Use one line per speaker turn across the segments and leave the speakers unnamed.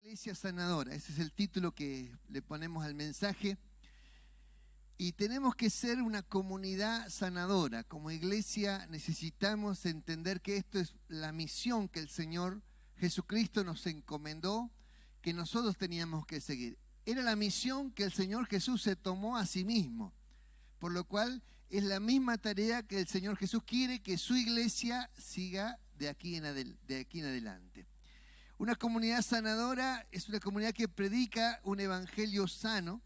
Iglesia sanadora, ese es el título que le ponemos al mensaje. Y tenemos que ser una comunidad sanadora. Como iglesia necesitamos entender que esto es la misión que el Señor Jesucristo nos encomendó, que nosotros teníamos que seguir. Era la misión que el Señor Jesús se tomó a sí mismo, por lo cual es la misma tarea que el Señor Jesús quiere que su iglesia siga de aquí en adelante. Una comunidad sanadora es una comunidad que predica un evangelio sano,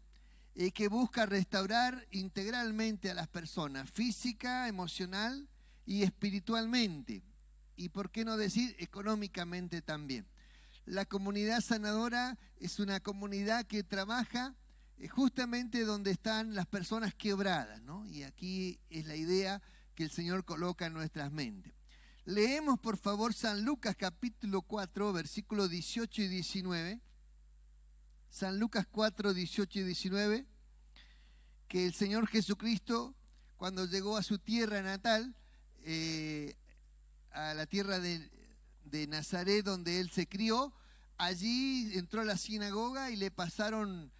que busca restaurar integralmente a las personas, física, emocional y espiritualmente. Y por qué no decir económicamente también. La comunidad sanadora es una comunidad que trabaja justamente donde están las personas quebradas, ¿no? Y aquí es la idea que el Señor coloca en nuestras mentes. Leemos por favor San Lucas capítulo 4, versículos 18 y 19. San Lucas 4, 18 y 19. Que el Señor Jesucristo, cuando llegó a su tierra natal, a la tierra de Nazaret, donde él se crió, allí entró a la sinagoga y le pasaron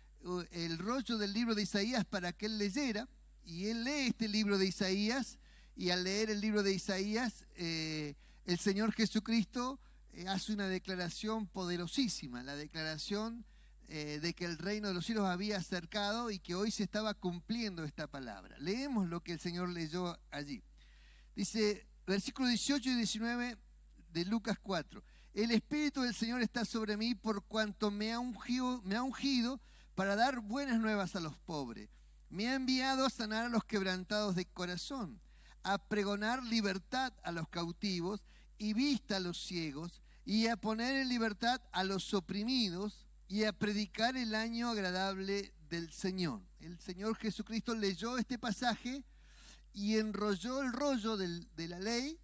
el rollo del libro de Isaías para que él leyera. Y él lee este libro de Isaías. Y al leer el libro de Isaías, el Señor Jesucristo hace una declaración poderosísima, la declaración de que el reino de los cielos había acercado y que hoy se estaba cumpliendo esta palabra. Leemos lo que el Señor leyó allí. Dice, versículos 18 y 19 de Lucas 4. El Espíritu del Señor está sobre mí por cuanto me ha ungido para dar buenas nuevas a los pobres. Me ha enviado a sanar a los quebrantados de corazón, a pregonar libertad a los cautivos y vista a los ciegos, y a poner en libertad a los oprimidos, y a predicar el año agradable del Señor. El Señor Jesucristo leyó este pasaje y enrolló el rollo de la ley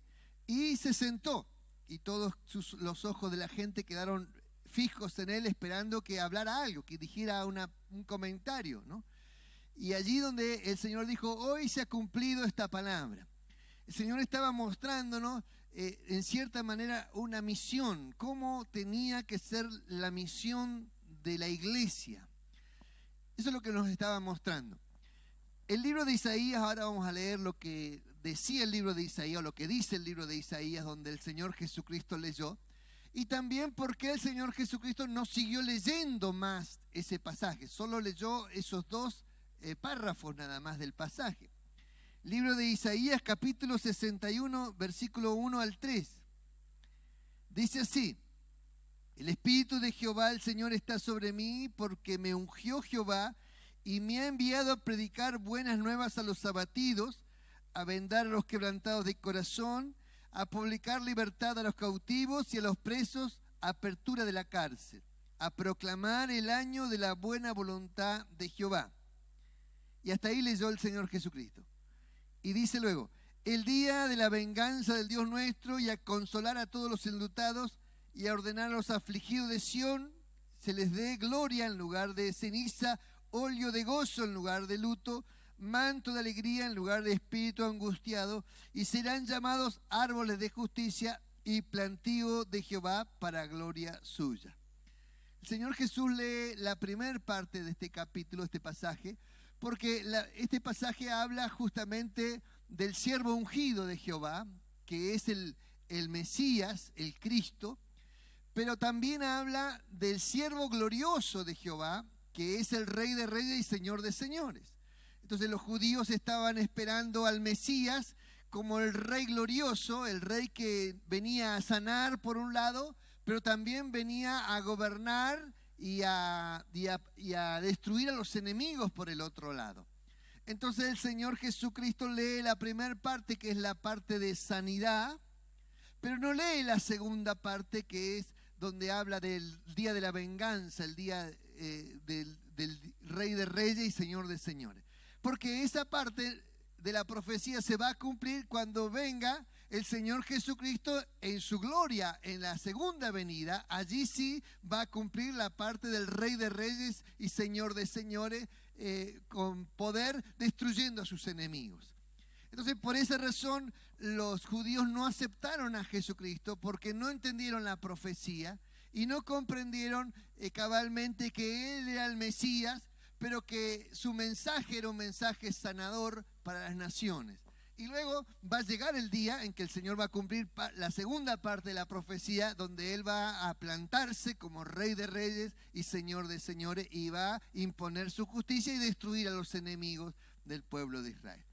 y se sentó. Y todos los ojos de la gente quedaron fijos en él, esperando que hablara algo, que dijera un comentario, ¿no? Y allí donde el Señor dijo, hoy se ha cumplido esta palabra. El Señor estaba mostrándonos, en cierta manera, una misión, cómo tenía que ser la misión de la iglesia. Eso es lo que nos estaba mostrando. El libro de Isaías, ahora vamos a leer lo que decía el libro de Isaías, o lo que dice el libro de Isaías, donde el Señor Jesucristo leyó. Y también por qué el Señor Jesucristo no siguió leyendo más ese pasaje, solo leyó esos dos párrafos nada más del pasaje. Libro de Isaías, capítulo 61, versículo 1 al 3. Dice así: el Espíritu de Jehová, el Señor, está sobre mí, porque me ungió Jehová y me ha enviado a predicar buenas nuevas a los abatidos, a vendar a los quebrantados de corazón, a publicar libertad a los cautivos y a los presos, apertura de la cárcel, a proclamar el año de la buena voluntad de Jehová. Y hasta ahí leyó el Señor Jesucristo. Y dice luego, el día de la venganza del Dios nuestro, y a consolar a todos los enlutados, y a ordenar a los afligidos de Sión, se les dé gloria en lugar de ceniza, óleo de gozo en lugar de luto, manto de alegría en lugar de espíritu angustiado, y serán llamados árboles de justicia y plantío de Jehová para gloria suya. El Señor Jesús lee la primera parte de este capítulo, este pasaje, porque este pasaje habla justamente del siervo ungido de Jehová, que es el Mesías, el Cristo, pero también habla del siervo glorioso de Jehová, que es el Rey de Reyes y Señor de Señores. Entonces los judíos estaban esperando al Mesías como el Rey glorioso, el Rey que venía a sanar por un lado, pero también venía a gobernar y a destruir a los enemigos por el otro lado. Entonces el Señor Jesucristo lee la primera parte, que es la parte de sanidad, pero no lee la segunda parte, que es donde habla del día de la venganza, el día del Rey de Reyes y Señor de Señores. Porque esa parte de la profecía se va a cumplir cuando venga el Señor Jesucristo en su gloria, en la segunda venida. Allí sí va a cumplir la parte del Rey de Reyes y Señor de Señores, con poder, destruyendo a sus enemigos. Entonces, por esa razón, los judíos no aceptaron a Jesucristo, porque no entendieron la profecía y no comprendieron cabalmente que él era el Mesías, pero que su mensaje era un mensaje sanador para las naciones. Y luego va a llegar el día en que el Señor va a cumplir la segunda parte de la profecía, donde Él va a plantarse como Rey de Reyes y Señor de Señores, y va a imponer su justicia y destruir a los enemigos del pueblo de Israel.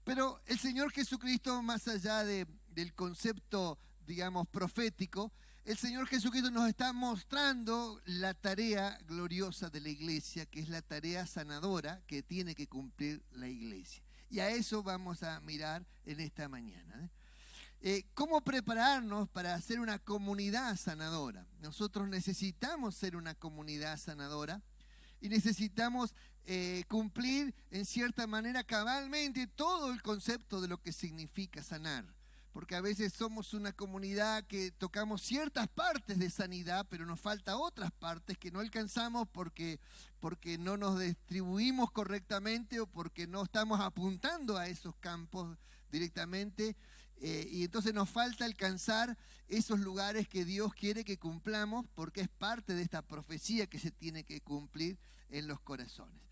Pero el Señor Jesucristo, más allá del concepto, digamos, profético, el Señor Jesucristo nos está mostrando la tarea gloriosa de la iglesia, que es la tarea sanadora que tiene que cumplir la iglesia. Y a eso vamos a mirar en esta mañana. ¿Cómo prepararnos para ser una comunidad sanadora? Nosotros necesitamos ser una comunidad sanadora y necesitamos cumplir en cierta manera cabalmente todo el concepto de lo que significa sanar. Porque a veces somos una comunidad que tocamos ciertas partes de sanidad, pero nos falta otras partes que no alcanzamos porque no nos distribuimos correctamente o porque no estamos apuntando a esos campos directamente. Y entonces nos falta alcanzar esos lugares que Dios quiere que cumplamos, porque es parte de esta profecía que se tiene que cumplir en los corazones.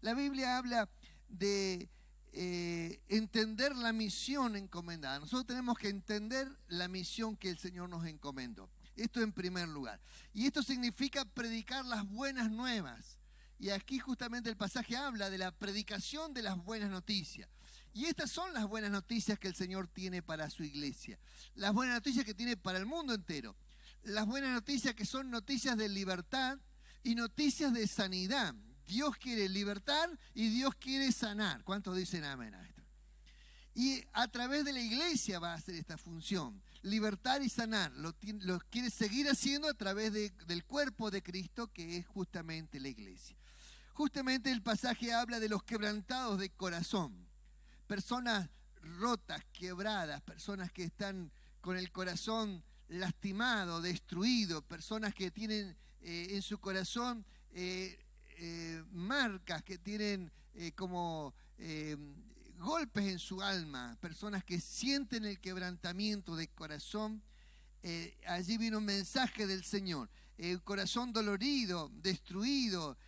La Biblia habla de entender la misión encomendada. Nosotros tenemos que entender la misión que el Señor nos encomendó. Esto en primer lugar. Y esto significa predicar las buenas nuevas. Y aquí justamente el pasaje habla de la predicación de las buenas noticias. Y estas son las buenas noticias que el Señor tiene para su iglesia. Las buenas noticias que tiene para el mundo entero. Las buenas noticias que son noticias de libertad y noticias de sanidad. Dios quiere libertar y Dios quiere sanar. ¿Cuántos dicen amén a esto? Y a través de la iglesia va a hacer esta función. Libertar y sanar. Lo quiere seguir haciendo a través del cuerpo de Cristo, que es justamente la iglesia. Justamente el pasaje habla de los quebrantados de corazón. Personas rotas, quebradas, personas que están con el corazón lastimado, destruido, personas que tienen en su corazón marcas, que tienen como golpes en su alma, personas que sienten el quebrantamiento de corazón. Allí viene un mensaje del Señor, corazón dolorido, destruido,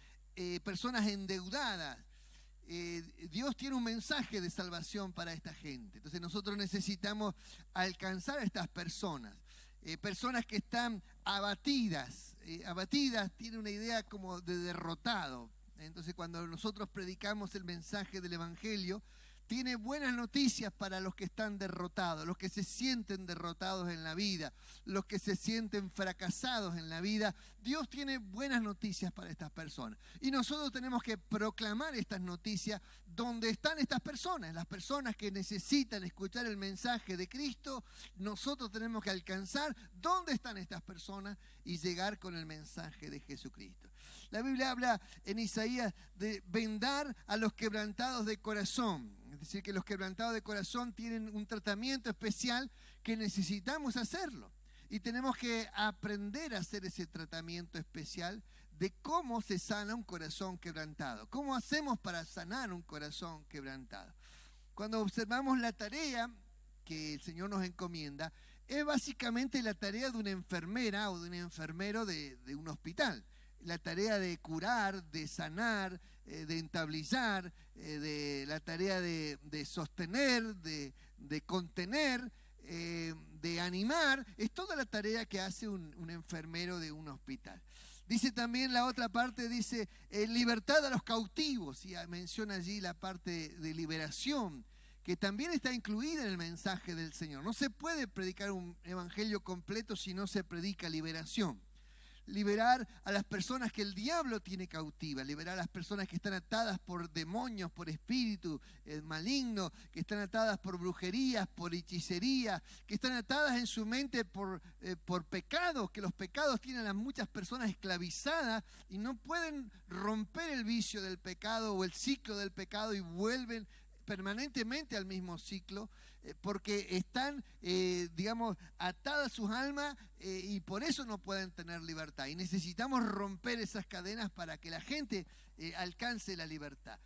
personas endeudadas. Dios tiene un mensaje de salvación para esta gente. Entonces nosotros necesitamos alcanzar a estas personas. Personas que están abatidas. Abatidas tiene una idea como de derrotado. Entonces cuando nosotros predicamos el mensaje del Evangelio, tiene buenas noticias para los que están derrotados, los que se sienten derrotados en la vida, los que se sienten fracasados en la vida. Dios tiene buenas noticias para estas personas. Y nosotros tenemos que proclamar estas noticias donde están estas personas, las personas que necesitan escuchar el mensaje de Cristo. Nosotros tenemos que alcanzar dónde están estas personas y llegar con el mensaje de Jesucristo. La Biblia habla en Isaías de vendar a los quebrantados de corazón. Es decir, que los quebrantados de corazón tienen un tratamiento especial que necesitamos hacerlo. Y tenemos que aprender a hacer ese tratamiento especial de cómo se sana un corazón quebrantado. ¿Cómo hacemos para sanar un corazón quebrantado? Cuando observamos la tarea que el Señor nos encomienda, es básicamente la tarea de una enfermera o de un enfermero de un hospital. La tarea de curar, de sanar, de entablillar, de la tarea de sostener, de contener, de animar. Es toda la tarea que hace un enfermero de un hospital. Dice también la otra parte, dice libertad a los cautivos, y menciona allí la parte de liberación, que también está incluida en el mensaje del Señor. No se puede predicar un evangelio completo si no se predica liberación. Liberar a las personas que el diablo tiene cautivas, liberar a las personas que están atadas por demonios, por espíritu maligno, que están atadas por brujerías, por hechicería, que están atadas en su mente por pecados, que los pecados tienen a muchas personas esclavizadas y no pueden romper el vicio del pecado o el ciclo del pecado y vuelven permanentemente al mismo ciclo, porque están, atadas sus almas y por eso no pueden tener libertad. Y necesitamos romper esas cadenas para que la gente alcance la libertad.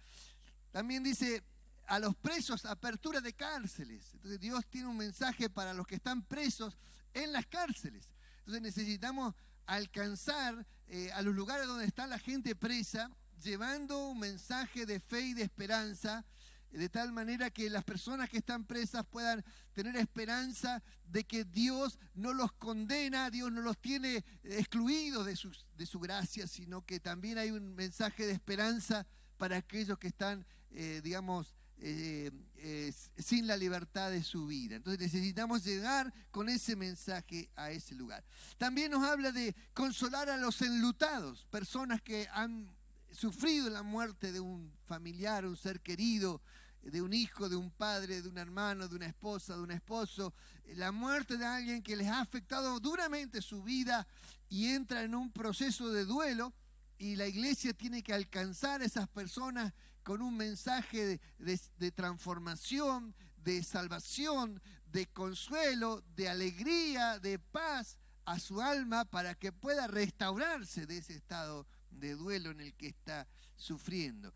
También dice a los presos, apertura de cárceles. Entonces Dios tiene un mensaje para los que están presos en las cárceles. Entonces necesitamos alcanzar a los lugares donde está la gente presa, llevando un mensaje de fe y de esperanza, de tal manera que las personas que están presas puedan tener esperanza de que Dios no los condena, Dios no los tiene excluidos de su gracia, sino que también hay un mensaje de esperanza para aquellos que están, sin la libertad de su vida. Entonces necesitamos llegar con ese mensaje a ese lugar. También nos habla de consolar a los enlutados, personas que han sufrido la muerte de un familiar, un ser querido, de un hijo, de un padre, de un hermano, de una esposa, de un esposo, la muerte de alguien que les ha afectado duramente su vida y entra en un proceso de duelo, y la iglesia tiene que alcanzar a esas personas con un mensaje de transformación, de salvación, de consuelo, de alegría, de paz a su alma para que pueda restaurarse de ese estado de duelo en el que está sufriendo.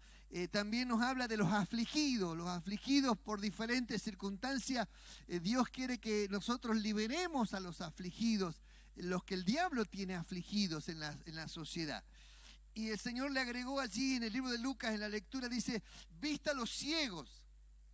También nos habla de los afligidos por diferentes circunstancias. Dios quiere que nosotros liberemos a los afligidos, los que el diablo tiene afligidos en la sociedad. Y el Señor le agregó allí en el libro de Lucas, en la lectura, dice, vista a los ciegos,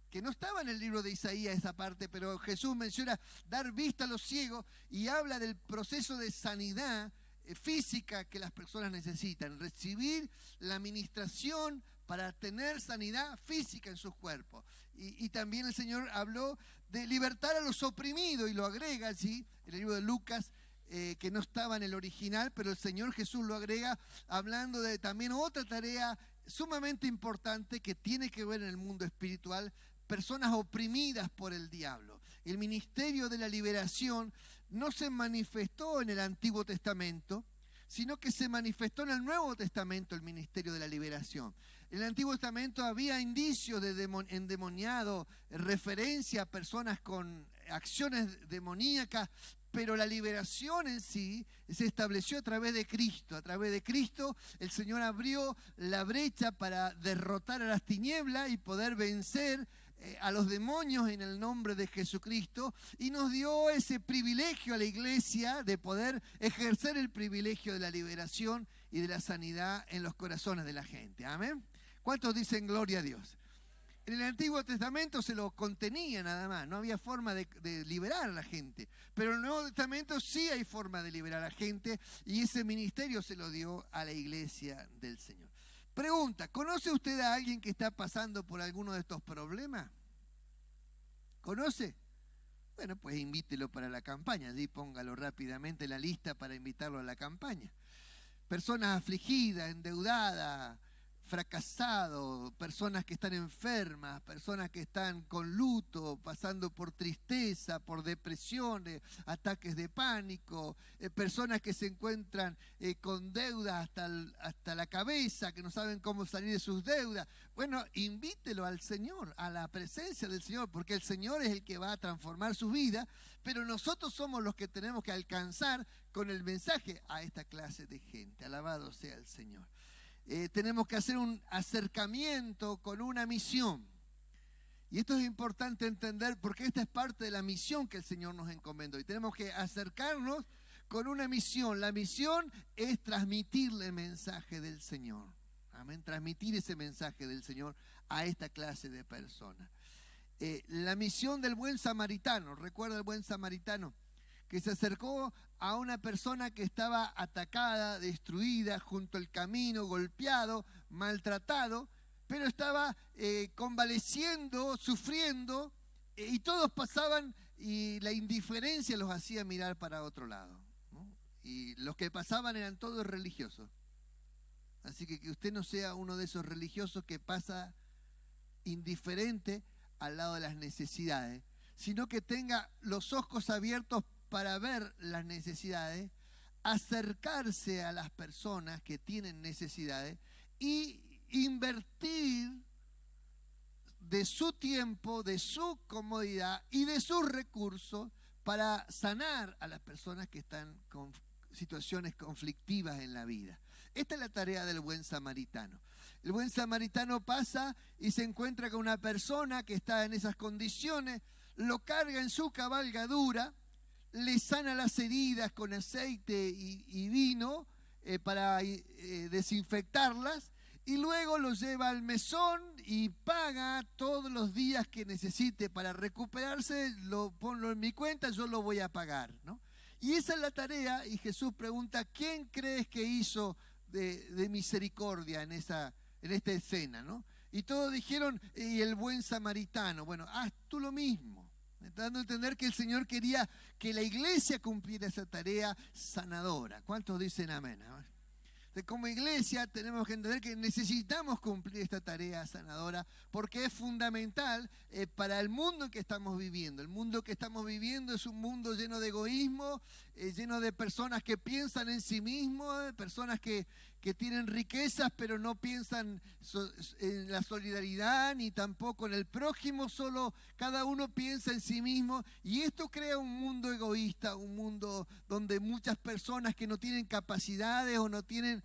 que no estaba en el libro de Isaías esa parte, pero Jesús menciona dar vista a los ciegos y habla del proceso de sanidad física que las personas necesitan, recibir la administración para tener sanidad física en sus cuerpos. Y también el Señor habló de libertar a los oprimidos, y lo agrega allí en el libro de Lucas, que no estaba en el original, pero el Señor Jesús lo agrega hablando de también otra tarea sumamente importante que tiene que ver en el mundo espiritual, personas oprimidas por el diablo. El ministerio de la liberación no se manifestó en el Antiguo Testamento, sino que se manifestó en el Nuevo Testamento el ministerio de la liberación. En el Antiguo Testamento había indicios de endemoniado, referencia a personas con acciones demoníacas, pero la liberación en sí se estableció a través de Cristo. A través de Cristo el Señor abrió la brecha para derrotar a las tinieblas y poder vencer a los demonios en el nombre de Jesucristo, y nos dio ese privilegio a la iglesia de poder ejercer el privilegio de la liberación y de la sanidad en los corazones de la gente. Amén. ¿Cuántos dicen gloria a Dios? En el Antiguo Testamento se lo contenía nada más, no había forma de liberar a la gente, pero en el Nuevo Testamento sí hay forma de liberar a la gente, y ese ministerio se lo dio a la iglesia del Señor. Pregunta, ¿conoce usted a alguien que está pasando por alguno de estos problemas? ¿Conoce? Bueno, pues invítelo para la campaña, allí póngalo rápidamente en la lista para invitarlo a la campaña. Personas afligidas, endeudadas, fracasados, personas que están enfermas, personas que están con luto, pasando por tristeza, por depresiones, ataques de pánico, personas que se encuentran con deudas hasta la cabeza, que no saben cómo salir de sus deudas. Bueno, invítelo al Señor, a la presencia del Señor, porque el Señor es el que va a transformar su vida, pero nosotros somos los que tenemos que alcanzar con el mensaje a esta clase de gente. Alabado sea el Señor. Tenemos que hacer un acercamiento con una misión. Y esto es importante entender, porque esta es parte de la misión que el Señor nos encomendó. Y tenemos que acercarnos con una misión. La misión es transmitirle el mensaje del Señor. Amén. Transmitir ese mensaje del Señor a esta clase de personas. La misión del buen samaritano. ¿Recuerda el buen samaritano? Que se acercó a una persona que estaba atacada, destruida, junto al camino, golpeado, maltratado, pero estaba convaleciendo, sufriendo, y todos pasaban y la indiferencia los hacía mirar para otro lado, ¿no? Y los que pasaban eran todos religiosos. Así que usted no sea uno de esos religiosos que pasa indiferente al lado de las necesidades, sino que tenga los ojos abiertos para ver las necesidades, acercarse a las personas que tienen necesidades y invertir de su tiempo, de su comodidad y de sus recursos para sanar a las personas que están con situaciones conflictivas en la vida. Esta es la tarea del buen samaritano. El buen samaritano pasa y se encuentra con una persona que está en esas condiciones, lo carga en su cabalgadura, le sana las heridas con aceite y vino, para desinfectarlas, y luego lo lleva al mesón y paga todos los días que necesite para recuperarse. Ponlo en mi cuenta, yo lo voy a pagar, ¿no? Y esa es la tarea, y Jesús pregunta: ¿quién crees que hizo de misericordia en esta escena, ¿no? Y todos dijeron: y el buen samaritano. Bueno, haz tú lo mismo, dando a entender que el Señor quería que la iglesia cumpliera esa tarea sanadora. ¿Cuántos dicen amén? Como iglesia tenemos que entender que necesitamos cumplir esta tarea sanadora, porque es fundamental para el mundo en que estamos viviendo. El mundo que estamos viviendo es un mundo lleno de egoísmo, lleno de personas que piensan en sí mismos, personas que tienen riquezas pero no piensan en la solidaridad ni tampoco en el prójimo, solo cada uno piensa en sí mismo, y esto crea un mundo egoísta, un mundo donde muchas personas que no tienen capacidades o no tienen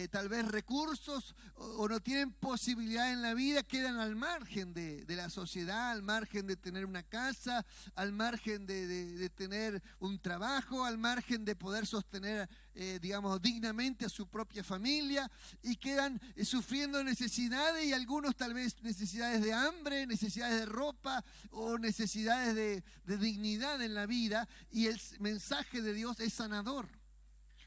tal vez recursos o no tienen posibilidad en la vida quedan al margen de la sociedad, al margen de tener una casa, al margen de tener un trabajo, al margen de poder sostener digamos dignamente a su propia familia, y quedan sufriendo necesidades, y algunos tal vez necesidades de hambre, necesidades de ropa o necesidades de dignidad en la vida, y el mensaje de Dios es sanador.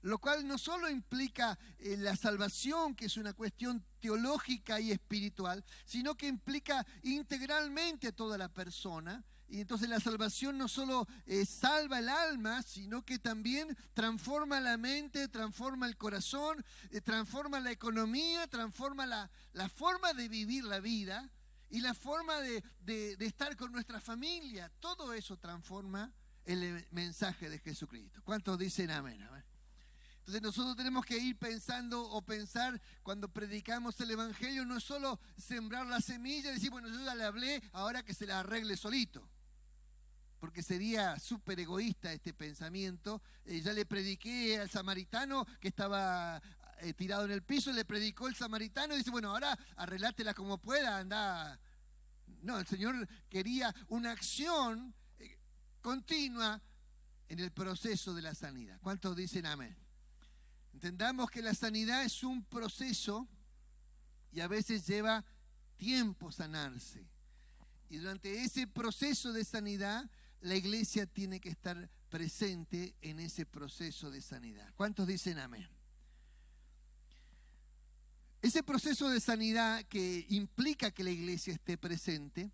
Lo cual no solo implica la salvación, que es una cuestión teológica y espiritual, sino que implica integralmente a toda la persona. Y entonces la salvación no solo salva el alma, sino que también transforma la mente, transforma el corazón, transforma la economía, transforma la forma de vivir la vida y la forma de estar con nuestra familia. Todo eso transforma el mensaje de Jesucristo. ¿Cuántos dicen amén? Amén. Entonces nosotros tenemos que ir pensando o pensar cuando predicamos el Evangelio, no es solo sembrar la semilla y decir: bueno, yo ya le hablé, ahora que se la arregle solito. Porque sería súper egoísta este pensamiento. Ya le prediqué al samaritano que estaba tirado en el piso, le predicó el samaritano y dice: bueno, ahora arreglátela como pueda, anda. No, el Señor quería una acción continua en el proceso de la sanidad. ¿Cuántos dicen amén? Entendamos que la sanidad es un proceso y a veces lleva tiempo sanarse. Y durante ese proceso de sanidad, la iglesia tiene que estar presente en ese proceso de sanidad. ¿Cuántos dicen amén? Ese proceso de sanidad que implica que la iglesia esté presente,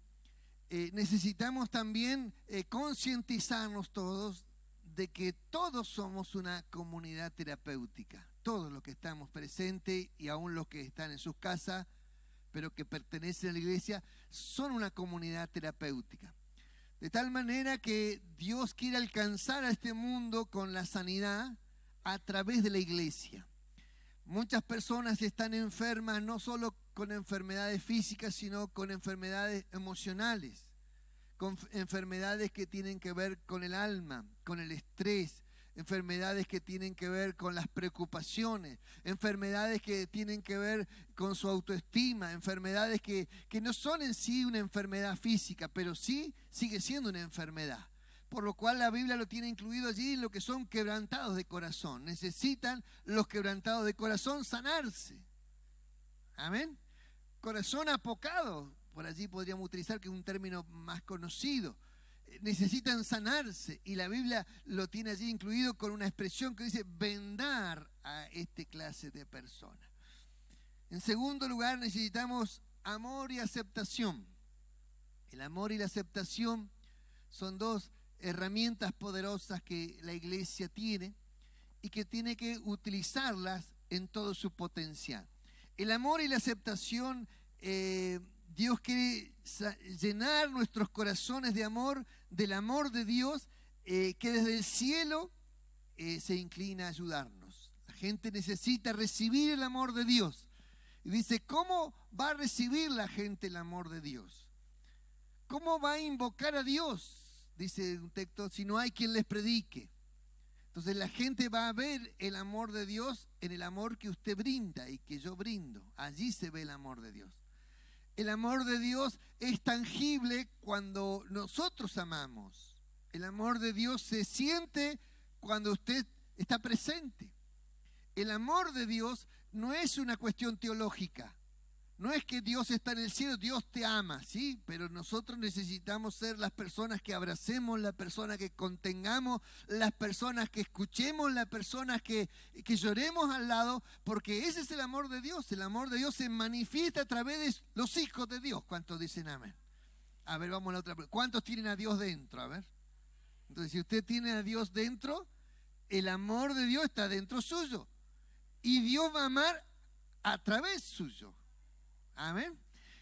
necesitamos también concientizarnos todos de que todos somos una comunidad terapéutica. Todos los que estamos presentes y aún los que están en sus casas, pero que pertenecen a la iglesia, son una comunidad terapéutica. De tal manera que Dios quiere alcanzar a este mundo con la sanidad a través de la iglesia. Muchas personas están enfermas no solo con enfermedades físicas, sino con enfermedades emocionales, con enfermedades que tienen que ver con el alma, con el estrés, enfermedades que tienen que ver con las preocupaciones, enfermedades que tienen que ver con su autoestima, enfermedades que no son en sí una enfermedad física, pero sí sigue siendo una enfermedad. Por lo cual la Biblia lo tiene incluido allí en lo que son quebrantados de corazón. Necesitan los quebrantados de corazón sanarse. Amén. Corazón apocado, por allí podríamos utilizar, que es un término más conocido. Necesitan sanarse, y la Biblia lo tiene allí incluido con una expresión que dice vendar a este clase de personas. En segundo lugar, necesitamos amor y aceptación. El amor y la aceptación son dos herramientas poderosas que la iglesia tiene y que tiene que utilizarlas en todo su potencial. El amor y la aceptación, Dios quiere llenar nuestros corazones de amor, del amor de Dios, que desde el cielo se inclina a ayudarnos. La gente necesita recibir el amor de Dios. Y dice: ¿cómo va a recibir la gente el amor de Dios? ¿Cómo va a invocar a Dios? Dice un texto: si no hay quien les predique. Entonces la gente va a ver el amor de Dios en el amor que usted brinda y que yo brindo. Allí se ve el amor de Dios. El amor de Dios es tangible cuando nosotros amamos. El amor de Dios se siente cuando usted está presente. el amor de Dios no es una cuestión teológica. No es que Dios está en el cielo, Dios te ama, ¿sí? Pero nosotros necesitamos ser las personas que abracemos, las personas que contengamos, las personas que escuchemos, las personas que lloremos al lado, porque ese es el amor de Dios. El amor de Dios se manifiesta a través de los hijos de Dios. ¿Cuántos dicen amén? A ver, vamos a la otra pregunta. ¿Cuántos tienen a Dios dentro? A ver. Entonces, si usted tiene a Dios dentro, el amor de Dios está dentro suyo. Y Dios va a amar a través suyo. Amén.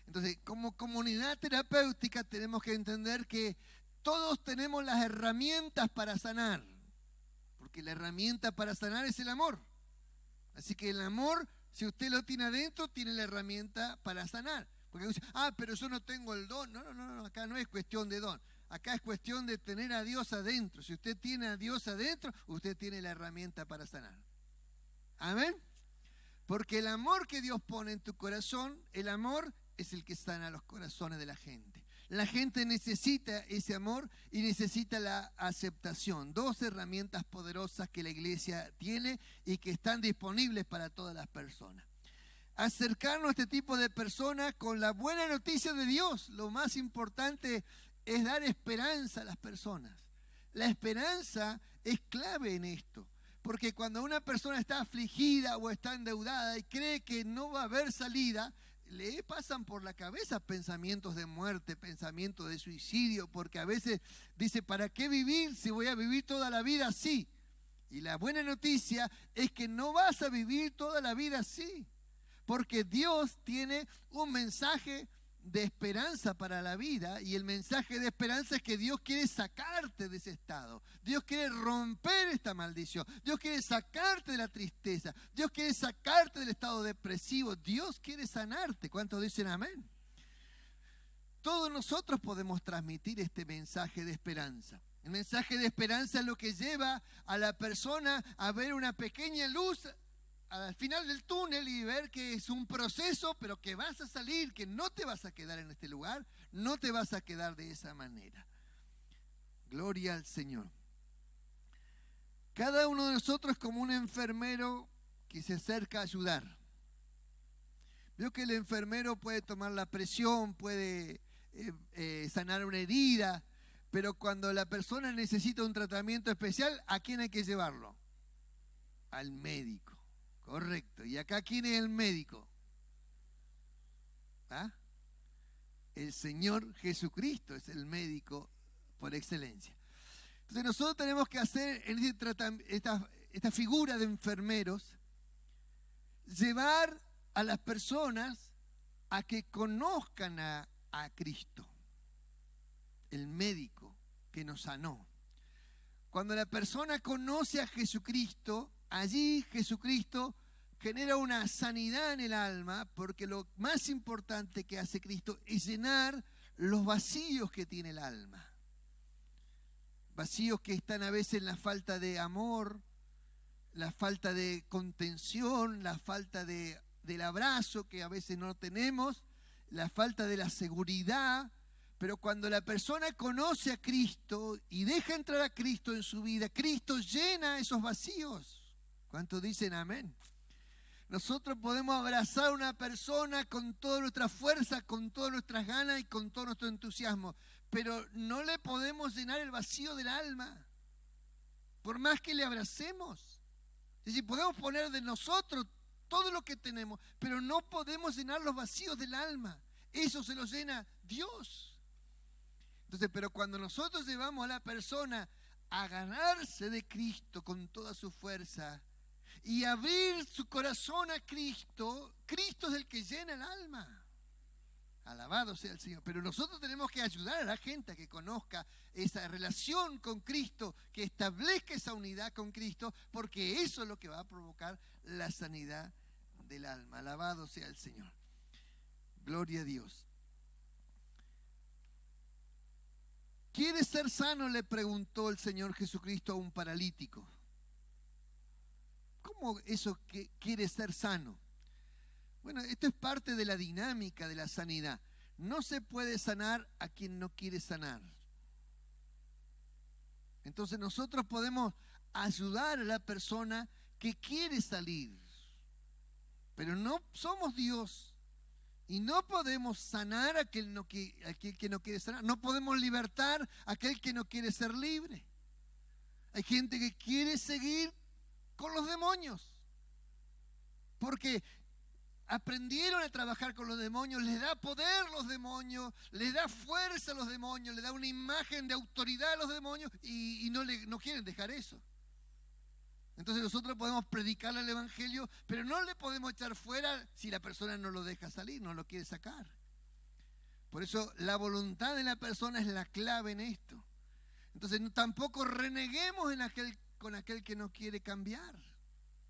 Entonces, como comunidad terapéutica tenemos que entender que todos tenemos las herramientas para sanar, porque la herramienta para sanar es el amor. Así que el amor, si usted lo tiene adentro, tiene la herramienta para sanar. Porque dice, pero yo no tengo el don. No, acá no es cuestión de don. Acá es cuestión de tener a Dios adentro. Si usted tiene a Dios adentro, usted tiene la herramienta para sanar. Amén. Porque el amor que Dios pone en tu corazón, el amor es el que sana los corazones de la gente. La gente necesita ese amor y necesita la aceptación. Dos herramientas poderosas que la iglesia tiene y que están disponibles para todas las personas. Acercarnos a este tipo de personas con la buena noticia de Dios. Lo más importante es dar esperanza a las personas. La esperanza es clave en esto. Porque cuando una persona está afligida o está endeudada y cree que no va a haber salida, le pasan por la cabeza pensamientos de muerte, pensamientos de suicidio, porque a veces dice, ¿para qué vivir si voy a vivir toda la vida así? Y la buena noticia es que no vas a vivir toda la vida así, porque Dios tiene un mensaje de esperanza para la vida, y el mensaje de esperanza es que Dios quiere sacarte de ese estado. Dios quiere romper esta maldición. Dios quiere sacarte de la tristeza. Dios quiere sacarte del estado depresivo. Dios quiere sanarte. ¿Cuántos dicen amén? Todos nosotros podemos transmitir este mensaje de esperanza. El mensaje de esperanza es lo que lleva a la persona a ver una pequeña luz al final del túnel y ver que es un proceso, pero que vas a salir, que no te vas a quedar en este lugar, no te vas a quedar de esa manera. Gloria al Señor. Cada uno de nosotros es como un enfermero que se acerca a ayudar. Veo que el enfermero puede tomar la presión, puede sanar una herida, pero cuando la persona necesita un tratamiento especial, ¿a quién hay que llevarlo? Al médico. Correcto. ¿Y acá quién es el médico? ¿Ah? El Señor Jesucristo es el médico por excelencia. Entonces nosotros tenemos que hacer en esta figura de enfermeros, llevar a las personas a que conozcan a Cristo, el médico que nos sanó. Cuando la persona conoce a Jesucristo, allí Jesucristo genera una sanidad en el alma, porque lo más importante que hace Cristo es llenar los vacíos que tiene el alma. Vacíos que están a veces en la falta de amor, la falta de contención, la falta del abrazo que a veces no tenemos, la falta de la seguridad. Pero cuando la persona conoce a Cristo y deja entrar a Cristo en su vida, Cristo llena esos vacíos. ¿Cuántos dicen amén? Nosotros podemos abrazar a una persona con toda nuestra fuerza, con todas nuestras ganas y con todo nuestro entusiasmo, pero no le podemos llenar el vacío del alma, por más que le abracemos. Es decir, podemos poner de nosotros todo lo que tenemos, pero no podemos llenar los vacíos del alma. Eso se lo llena Dios. Entonces, pero cuando nosotros llevamos a la persona a ganarse de Cristo con toda su fuerza y abrir su corazón a Cristo, Cristo es el que llena el alma. Alabado sea el Señor. Pero nosotros tenemos que ayudar a la gente a que conozca esa relación con Cristo, que establezca esa unidad con Cristo, porque eso es lo que va a provocar la sanidad del alma. Alabado sea el Señor. Gloria a Dios. ¿Quieres ser sano?, le preguntó el Señor Jesucristo a un paralítico. ¿Cómo eso que quiere ser sano? Bueno, esto es parte de la dinámica de la sanidad. No se puede sanar a quien no quiere sanar. Entonces nosotros podemos ayudar a la persona que quiere salir. Pero no somos Dios y no podemos sanar a aquel que no quiere sanar. No podemos libertar a aquel que no quiere ser libre. Hay gente que quiere seguir con los demonios porque aprendieron a trabajar con los demonios, les da poder los demonios, les da fuerza a los demonios, les da una imagen de autoridad a los demonios y no quieren dejar eso. Entonces nosotros podemos predicarle el evangelio, pero no le podemos echar fuera si la persona no lo deja salir, no lo quiere sacar. Por eso la voluntad de la persona es la clave en esto. Entonces tampoco reneguemos con aquel que no quiere cambiar.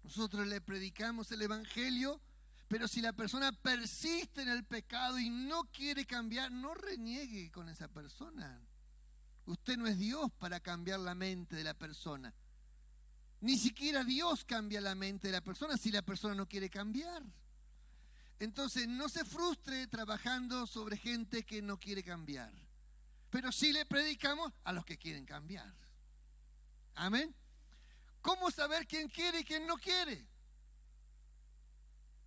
Nosotros le predicamos el evangelio, pero si la persona persiste en el pecado y no quiere cambiar, no reniegue con esa persona. Usted no es Dios para cambiar la mente de la persona. Ni siquiera Dios cambia la mente de la persona si la persona no quiere cambiar. Entonces no se frustre trabajando sobre gente que no quiere cambiar. Pero sí le predicamos a los que quieren cambiar. Amén. ¿Cómo saber quién quiere y quién no quiere?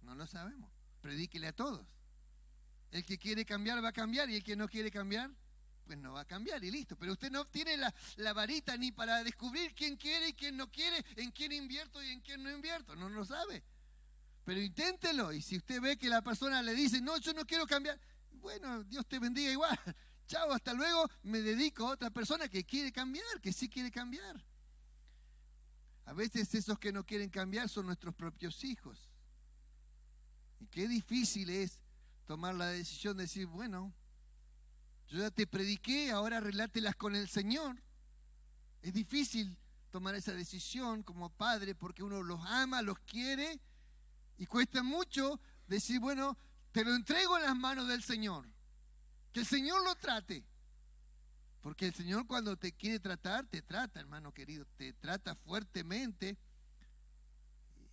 No lo sabemos. Predíquele a todos. El que quiere cambiar va a cambiar y el que no quiere cambiar, pues no va a cambiar y listo. Pero usted no tiene la varita ni para descubrir quién quiere y quién no quiere, en quién invierto y en quién no invierto. No lo sabe. Pero inténtelo. Y si usted ve que la persona le dice, no, yo no quiero cambiar, bueno, Dios te bendiga igual. Chao, hasta luego, me dedico a otra persona que quiere cambiar, que sí quiere cambiar. A veces esos que no quieren cambiar son nuestros propios hijos. Y qué difícil es tomar la decisión de decir, bueno, yo ya te prediqué, ahora relátelas con el Señor. Es difícil tomar esa decisión como padre porque uno los ama, los quiere y cuesta mucho decir, bueno, te lo entrego en las manos del Señor. Que el Señor lo trate. Porque el Señor cuando te quiere tratar, te trata, hermano querido, te trata fuertemente.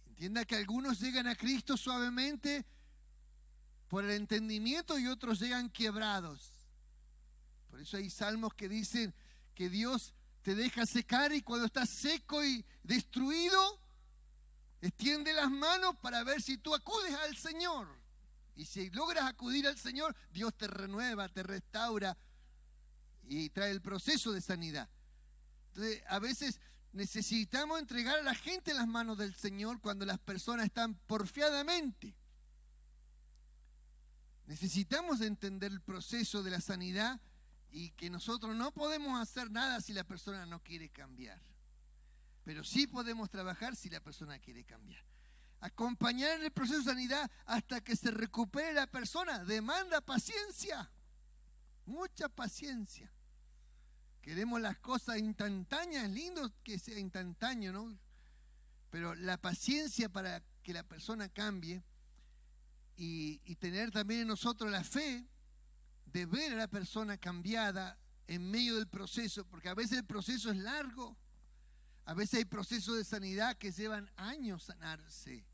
Entienda que algunos llegan a Cristo suavemente por el entendimiento y otros llegan quebrados. Por eso hay salmos que dicen que Dios te deja secar y cuando estás seco y destruido, extiende las manos para ver si tú acudes al Señor. Y si logras acudir al Señor, Dios te renueva, te restaura y trae el proceso de sanidad. Entonces, a veces necesitamos entregar a la gente en las manos del Señor cuando las personas están porfiadamente. Necesitamos entender el proceso de la sanidad y que nosotros no podemos hacer nada si la persona no quiere cambiar. Pero sí podemos trabajar si la persona quiere cambiar. Acompañar en el proceso de sanidad hasta que se recupere la persona demanda paciencia, mucha paciencia. Queremos las cosas instantáneas, es lindo que sea instantáneo, ¿no? Pero la paciencia para que la persona cambie y tener también en nosotros la fe de ver a la persona cambiada en medio del proceso, porque a veces el proceso es largo, a veces hay procesos de sanidad que llevan años sanarse,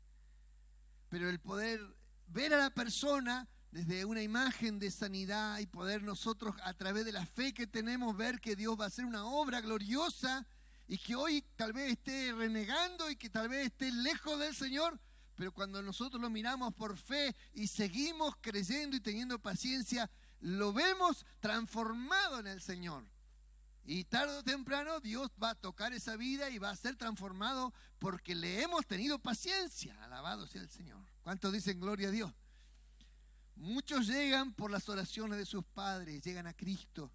pero el poder ver a la persona desde una imagen de sanidad y poder nosotros a través de la fe que tenemos ver que Dios va a hacer una obra gloriosa y que hoy tal vez esté renegando y que tal vez esté lejos del Señor, pero cuando nosotros lo miramos por fe y seguimos creyendo y teniendo paciencia, lo vemos transformado en el Señor. Y tarde o temprano Dios va a tocar esa vida y va a ser transformado porque le hemos tenido paciencia. Alabado sea el Señor. ¿Cuántos dicen gloria a Dios? Muchos llegan por las oraciones de sus padres, llegan a Cristo,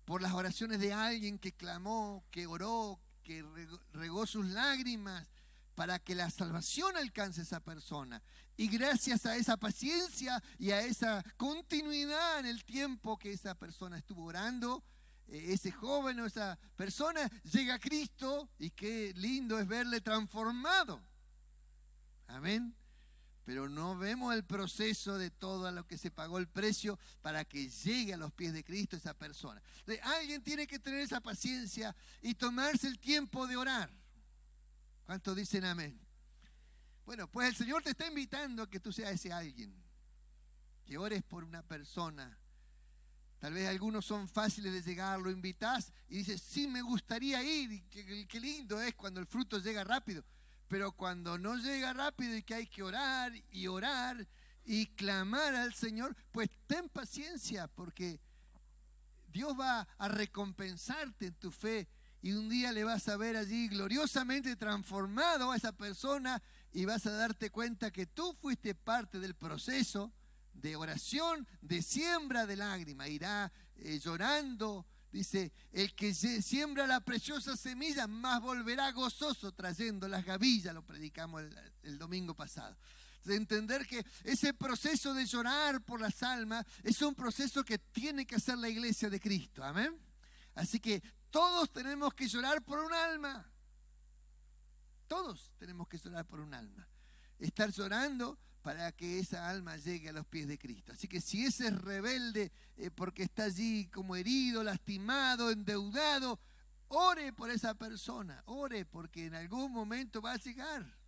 por las oraciones de alguien que clamó, que oró, que regó sus lágrimas para que la salvación alcance a esa persona. Y gracias a esa paciencia y a esa continuidad en el tiempo que esa persona estuvo orando, ese joven o esa persona llega a Cristo y qué lindo es verle transformado. Amén. Pero no vemos el proceso de todo lo que se pagó el precio para que llegue a los pies de Cristo esa persona. Entonces, alguien tiene que tener esa paciencia y tomarse el tiempo de orar. ¿Cuántos dicen amén? Bueno, pues el Señor te está invitando a que tú seas ese alguien, que ores por una persona. Tal vez algunos son fáciles de llegar, lo invitas y dices, sí, me gustaría ir, y qué lindo es cuando el fruto llega rápido. Pero cuando no llega rápido y que hay que orar y clamar al Señor, pues ten paciencia, porque Dios va a recompensarte en tu fe y un día le vas a ver allí gloriosamente transformado a esa persona y vas a darte cuenta que tú fuiste parte del proceso de oración, de siembra de lágrimas. Irá llorando. Dice, el que siembra la preciosa semilla, más volverá gozoso trayendo las gavillas. Lo predicamos el domingo pasado. De entender que ese proceso de llorar por las almas es un proceso que tiene que hacer la iglesia de Cristo. Amén. Así que todos tenemos que llorar por un alma. Todos tenemos que llorar por un alma. Estar llorando para que esa alma llegue a los pies de Cristo. Así que si ese es rebelde porque está allí como herido, lastimado, endeudado, ore por esa persona, ore porque en algún momento va a llegar.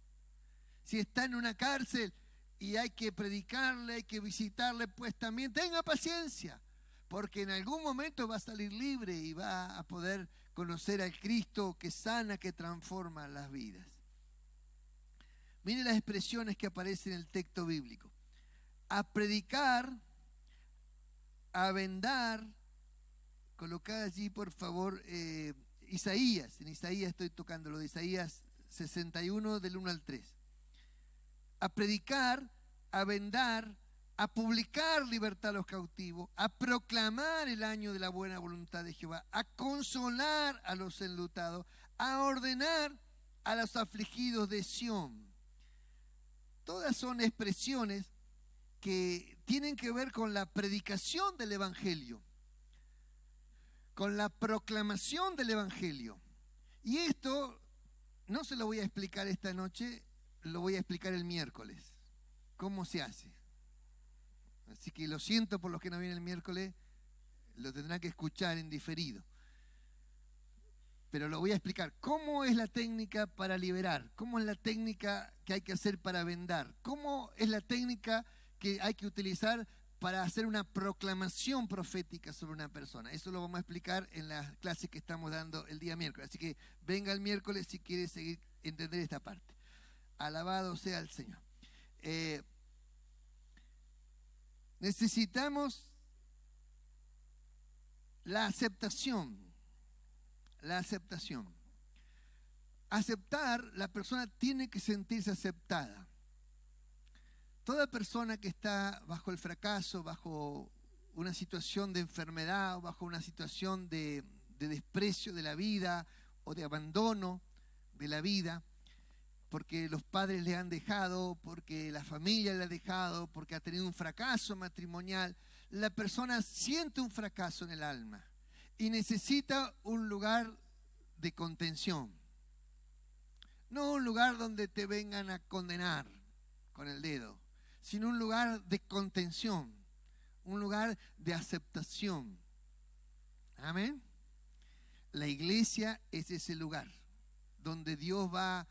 Si está en una cárcel y hay que predicarle, hay que visitarle, pues también tenga paciencia, porque en algún momento va a salir libre y va a poder conocer al Cristo que sana, que transforma las vidas. Miren las expresiones que aparecen en el texto bíblico. A predicar, a vendar. Colocad allí, por favor, Isaías. En Isaías estoy tocando lo de Isaías 61, del 1 al 3. A predicar, a vendar, a publicar libertad a los cautivos, a proclamar el año de la buena voluntad de Jehová, a consolar a los enlutados, a ordenar a los afligidos de Sión. Todas son expresiones que tienen que ver con la predicación del Evangelio, con la proclamación del Evangelio. Y esto no se lo voy a explicar esta noche, lo voy a explicar el miércoles, cómo se hace. Así que lo siento por los que no vienen el miércoles, lo tendrán que escuchar en diferido. Pero lo voy a explicar. ¿Cómo es la técnica para liberar? ¿Cómo es la técnica que hay que hacer para vendar? ¿Cómo es la técnica que hay que utilizar para hacer una proclamación profética sobre una persona? Eso lo vamos a explicar en las clases que estamos dando el día miércoles. Así que venga el miércoles si quiere seguir entender esta parte. Alabado sea el Señor. Necesitamos la aceptación. La aceptación. Aceptar, la persona tiene que sentirse aceptada. Toda persona que está bajo el fracaso, bajo una situación de enfermedad o bajo una situación de desprecio de la vida o de abandono de la vida, porque los padres le han dejado, porque la familia le ha dejado, porque ha tenido un fracaso matrimonial, la persona siente un fracaso en el alma y necesita un lugar de contención. No un lugar donde te vengan a condenar con el dedo, sino un lugar de contención, un lugar de aceptación. Amén. La iglesia es ese lugar donde Dios va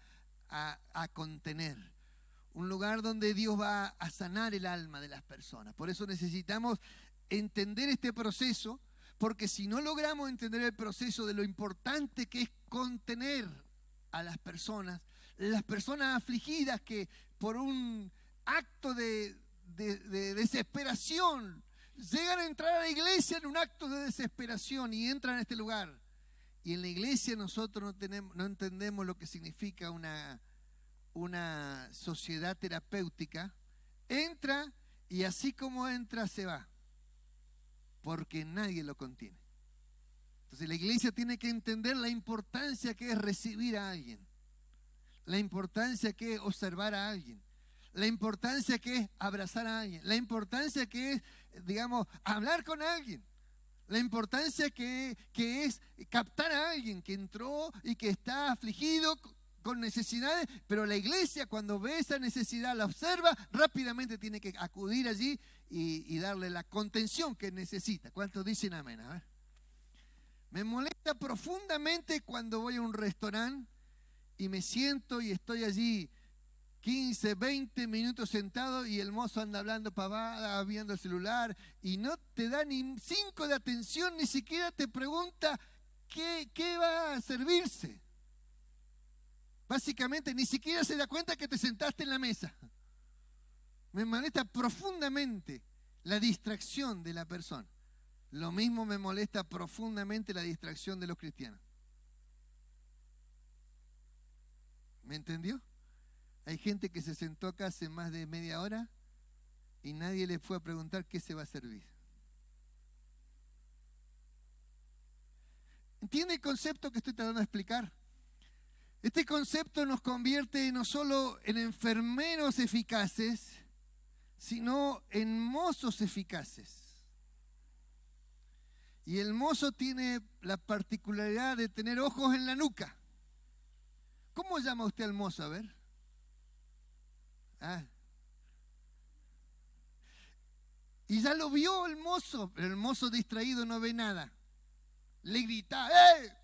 a contener, un lugar donde Dios va a sanar el alma de las personas. Por eso necesitamos entender este proceso, porque si no logramos entender el proceso de lo importante que es contener a las personas afligidas que por un acto de desesperación llegan a entrar a la iglesia en un acto de desesperación y entran a este lugar. Y en la iglesia nosotros no entendemos lo que significa una sociedad terapéutica. Entra y así como entra se va, porque nadie lo contiene. Entonces la iglesia tiene que entender la importancia que es recibir a alguien, la importancia que es observar a alguien, la importancia que es abrazar a alguien, la importancia que es, hablar con alguien, la importancia que es captar a alguien que entró y que está afligido con necesidades, pero la iglesia cuando ve esa necesidad, la observa, rápidamente tiene que acudir allí y darle la contención que necesita. ¿Cuántos dicen amén? A ver. Me molesta profundamente cuando voy a un restaurante y me siento y estoy allí 15, 20 minutos sentado y el mozo anda hablando pavada, viendo el celular y no te da ni 5 de atención, ni siquiera te pregunta qué va a servirse. Básicamente ni siquiera se da cuenta que te sentaste en la mesa. Me molesta profundamente la distracción de la persona. Lo mismo me molesta profundamente la distracción de los cristianos. ¿Me entendió? Hay gente que se sentó acá hace más de media hora y nadie le fue a preguntar qué se va a servir. ¿Entiende el concepto que estoy tratando de explicar? Este concepto nos convierte no solo en enfermeros eficaces, sino en mozos eficaces. Y el mozo tiene la particularidad de tener ojos en la nuca. ¿Cómo llama usted al mozo? A ver. Y ya lo vio el mozo, pero el mozo distraído no ve nada. Le grita, ¡eh!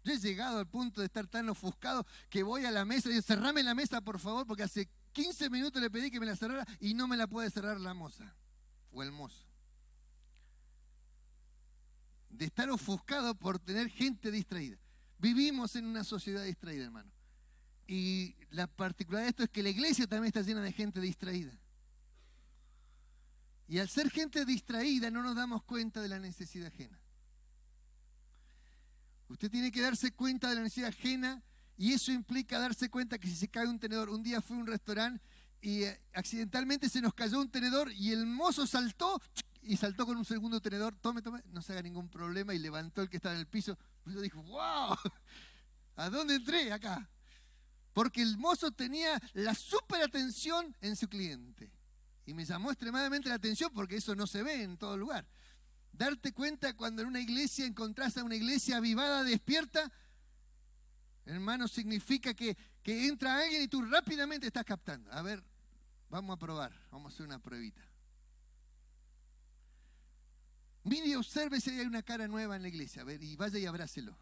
Yo he llegado al punto de estar tan ofuscado que voy a la mesa y digo, cerrame la mesa por favor, porque hace 15 minutos le pedí que me la cerrara y no me la puede cerrar la moza o el mozo. De estar ofuscado por tener gente distraída. Vivimos en una sociedad distraída, hermano. Y la particularidad de esto es que la iglesia también está llena de gente distraída. Y al ser gente distraída no nos damos cuenta de la necesidad ajena. Usted tiene que darse cuenta de la necesidad ajena y eso implica darse cuenta que si se cae un tenedor. Un día fui a un restaurante y accidentalmente se nos cayó un tenedor y el mozo saltó y saltó con un segundo tenedor. Tome, no se haga ningún problema, y levantó el que estaba en el piso. Yo dije, wow, ¿a dónde entré acá? Porque el mozo tenía la súper atención en su cliente. Y me llamó extremadamente la atención porque eso no se ve en todo lugar. Darte cuenta cuando en una iglesia encontrás a una iglesia avivada, despierta, hermano, significa que entra alguien y tú rápidamente estás captando. A ver, vamos a probar, vamos a hacer una pruebita. Mire y observe si hay una cara nueva en la iglesia. A ver, y vaya y abrácelo.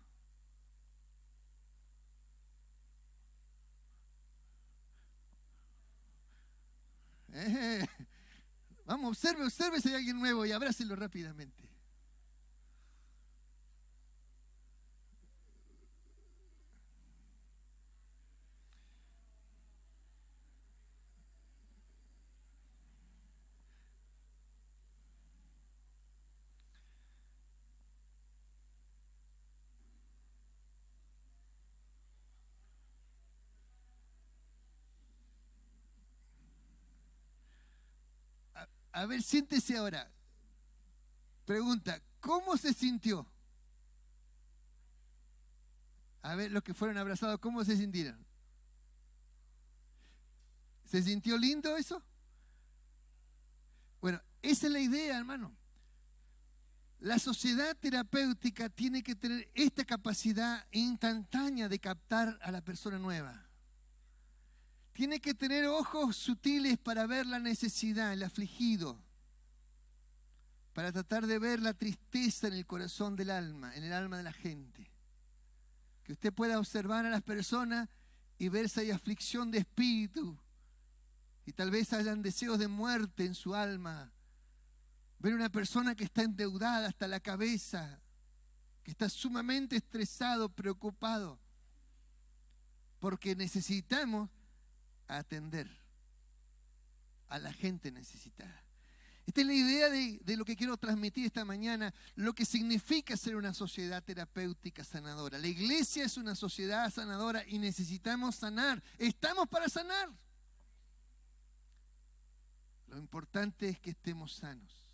Vamos, observe si hay alguien nuevo y abrácelo rápidamente. A ver, siéntese ahora. Pregunta, ¿cómo se sintió? A ver, los que fueron abrazados, ¿cómo se sintieron? ¿Se sintió lindo eso? Bueno, esa es la idea, hermano. La sociedad terapéutica tiene que tener esta capacidad instantánea de captar a la persona nueva. Tiene que tener ojos sutiles para ver la necesidad, el afligido, para tratar de ver la tristeza en el corazón del alma, en el alma de la gente. Que usted pueda observar a las personas y ver si hay aflicción de espíritu y tal vez hayan deseos de muerte en su alma. Ver una persona que está endeudada hasta la cabeza, que está sumamente estresado, preocupado, porque necesitamos atender a la gente necesitada. Esta es la idea de lo que quiero transmitir esta mañana, lo que significa ser una sociedad terapéutica sanadora. La iglesia es una sociedad sanadora y necesitamos sanar. Estamos para sanar. Lo importante es que estemos sanos.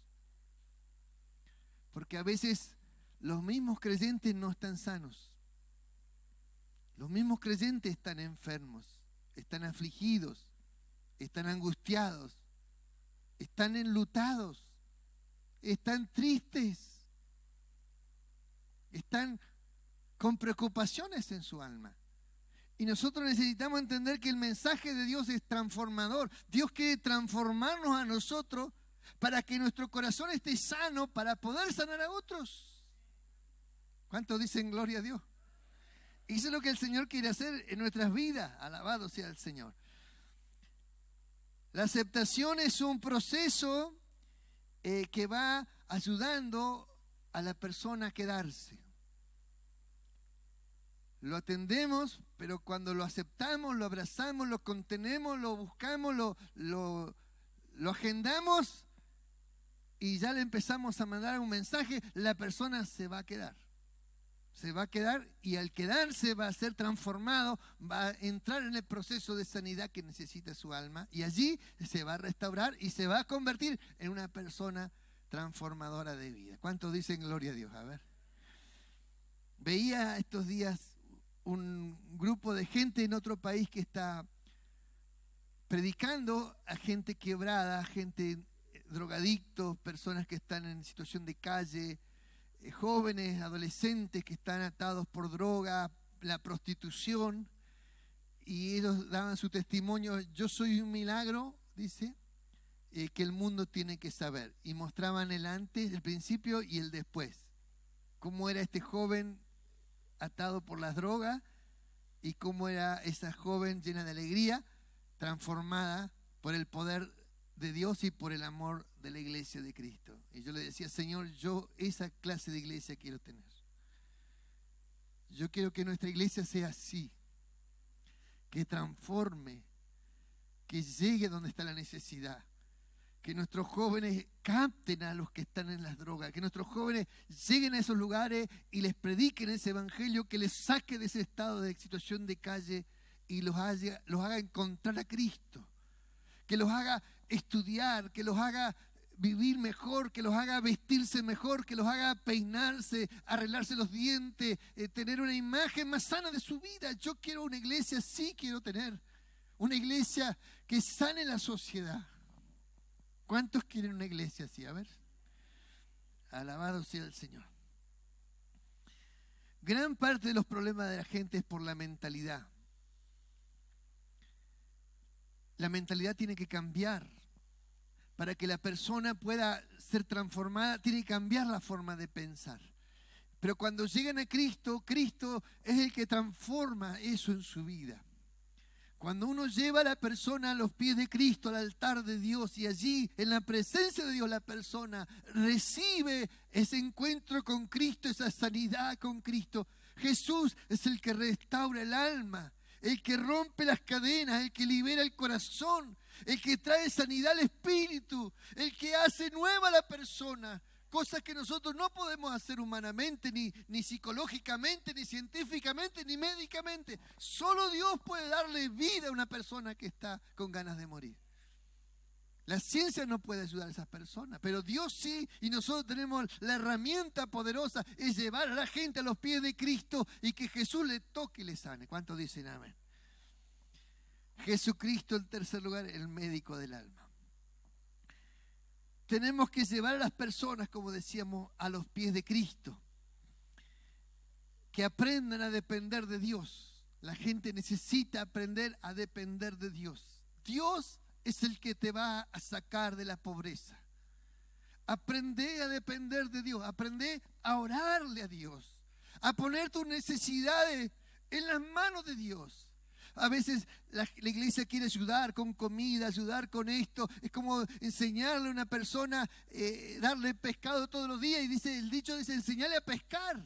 Porque a veces los mismos creyentes no están sanos. Los mismos creyentes están enfermos, están afligidos, están angustiados, están enlutados, están tristes, están con preocupaciones en su alma. Y nosotros necesitamos entender que el mensaje de Dios es transformador. Dios quiere transformarnos a nosotros para que nuestro corazón esté sano, para poder sanar a otros. ¿Cuántos dicen gloria a Dios? Eso es lo que el Señor quiere hacer en nuestras vidas. Alabado sea el Señor. La aceptación es un proceso que va ayudando a la persona a quedarse. lo atendemos, pero cuando lo aceptamos, lo abrazamos, lo contenemos, lo buscamos, lo agendamos y ya le empezamos a mandar un mensaje, la persona se va a quedar. Se va a quedar y al quedarse va a ser transformado, va a entrar en el proceso de sanidad que necesita su alma y allí se va a restaurar y se va a convertir en una persona transformadora de vida. ¿Cuántos dicen gloria a Dios? A ver. Veía estos días un grupo de gente en otro país que está predicando a gente quebrada, gente drogadictos, personas que están en situación de calle, jóvenes, adolescentes que están atados por droga, la prostitución, y ellos daban su testimonio, yo soy un milagro, dice, que el mundo tiene que saber, y mostraban el antes, el principio y el después, cómo era este joven atado por las drogas y cómo era esa joven llena de alegría, transformada por el poder de Dios y por el amor de la iglesia de Cristo. Y yo le decía, Señor, yo esa clase de iglesia quiero tener. Yo quiero que nuestra iglesia sea así, que transforme, que llegue donde está la necesidad, que nuestros jóvenes capten a los que están en las drogas, que nuestros jóvenes lleguen a esos lugares y les prediquen ese evangelio, que les saque de ese estado de situación de calle y los haga encontrar a Cristo, que los haga estudiar, que los haga vivir mejor, que los haga vestirse mejor, que los haga peinarse, arreglarse los dientes, tener una imagen más sana de su vida. Yo quiero una iglesia, sí quiero tener una iglesia que sane la sociedad. ¿Cuántos quieren una iglesia así? A ver. Alabado sea el Señor. Gran parte de los problemas de la gente es por la mentalidad. La mentalidad tiene que cambiar. Para que la persona pueda ser transformada, tiene que cambiar la forma de pensar. Pero cuando llegan a Cristo, Cristo es el que transforma eso en su vida. Cuando uno lleva a la persona a los pies de Cristo, al altar de Dios, y allí, en la presencia de Dios, la persona recibe ese encuentro con Cristo, esa sanidad con Cristo. Jesús es el que restaura el alma, el que rompe las cadenas, el que libera el corazón, el que trae sanidad al espíritu, el que hace nueva a la persona. Cosas que nosotros no podemos hacer humanamente, ni psicológicamente, ni científicamente, ni médicamente. Solo Dios puede darle vida a una persona que está con ganas de morir. La ciencia no puede ayudar a esas personas, pero Dios sí, y nosotros tenemos la herramienta poderosa, es llevar a la gente a los pies de Cristo y que Jesús le toque y le sane. ¿Cuántos dicen amén? Jesucristo, en tercer lugar, el médico del alma. Tenemos que llevar a las personas, como decíamos, a los pies de Cristo. Que aprendan a depender de Dios. La gente necesita aprender a depender de Dios. Dios es el que te va a sacar de la pobreza. Aprende a depender de Dios. Aprende a orarle a Dios. A poner tus necesidades en las manos de Dios. A veces la iglesia quiere ayudar con comida, ayudar con esto. Es como enseñarle a una persona, darle pescado todos los días. Y el dicho dice, enseñarle a pescar.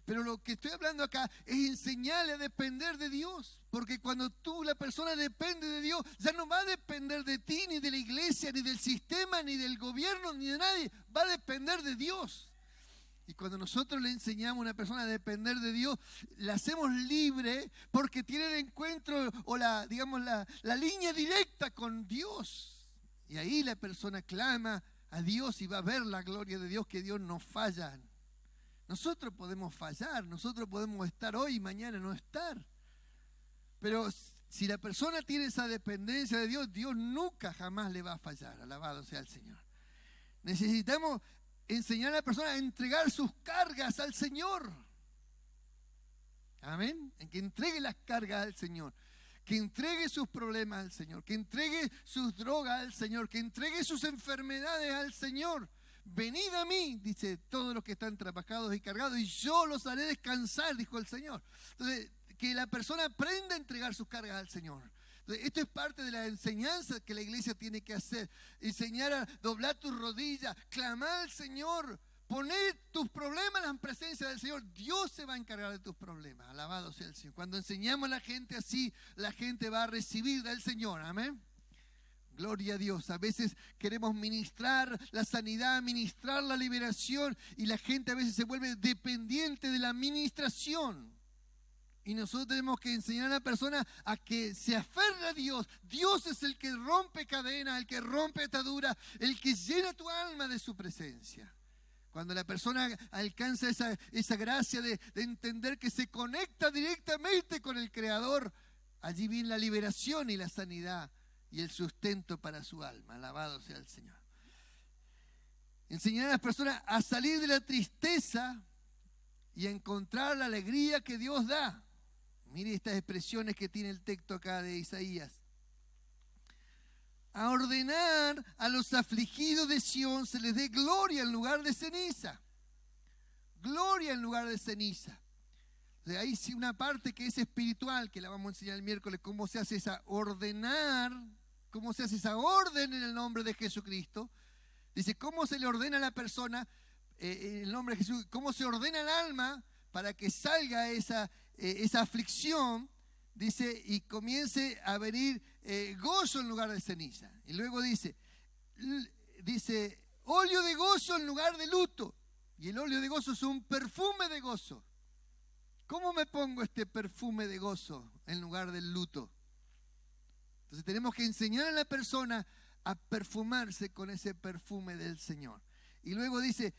Pero lo que estoy hablando acá es enseñarle a depender de Dios. Porque cuando la persona depende de Dios, ya no va a depender de ti, ni de la iglesia, ni del sistema, ni del gobierno, ni de nadie. Va a depender de Dios. Y cuando nosotros le enseñamos a una persona a depender de Dios, la hacemos libre porque tiene el encuentro o la línea directa con Dios. Y ahí la persona clama a Dios y va a ver la gloria de Dios, que Dios no falla. Nosotros podemos fallar, nosotros podemos estar hoy y mañana no estar. Pero si la persona tiene esa dependencia de Dios, Dios nunca jamás le va a fallar. Alabado sea el Señor. Necesitamos enseñar a la persona a entregar sus cargas al Señor. Amén. En que entregue las cargas al Señor. Que entregue sus problemas al Señor. Que entregue sus drogas al Señor. Que entregue sus enfermedades al Señor. Venid a mí, dice, todos los que están trabajados y cargados, y yo los haré descansar, dijo el Señor. Entonces, que la persona aprenda a entregar sus cargas al Señor. Esto es parte de la enseñanza que la iglesia tiene que hacer. Enseñar a doblar tus rodillas, clamar al Señor Poné tus problemas en presencia del Señor. Dios se va a encargar de tus problemas. Alabado sea el Señor. Cuando enseñamos a la gente así, la gente va a recibir del Señor. Amén. Gloria a Dios. A veces queremos ministrar la sanidad, ministrar la liberación, y la gente a veces se vuelve dependiente de la ministración. Y nosotros tenemos que enseñar a la persona a que se aferre a Dios. Dios es el que rompe cadenas, el que rompe ataduras, el que llena tu alma de su presencia. Cuando la persona alcanza esa gracia de entender que se conecta directamente con el Creador, allí viene la liberación y la sanidad y el sustento para su alma. Alabado sea el Señor. Enseñar a las personas a salir de la tristeza y a encontrar la alegría que Dios da. Mire estas expresiones que tiene el texto acá de Isaías. A ordenar a los afligidos de Sión se les dé gloria en lugar de ceniza. Gloria en lugar de ceniza. O sea, hay sí una parte que es espiritual, que la vamos a enseñar el miércoles, cómo se hace esa ordenar, cómo se hace esa orden en el nombre de Jesucristo. Dice, cómo se le ordena a la persona en el nombre de Jesús, cómo se ordena el alma para que salga esa aflicción. Dice, y comience a venir gozo en lugar de ceniza. Y luego dice, óleo de gozo en lugar de luto. Y el óleo de gozo es un perfume de gozo. ¿Cómo me pongo este perfume de gozo en lugar del luto? Entonces tenemos que enseñar a la persona a perfumarse con ese perfume del Señor. Y luego dice,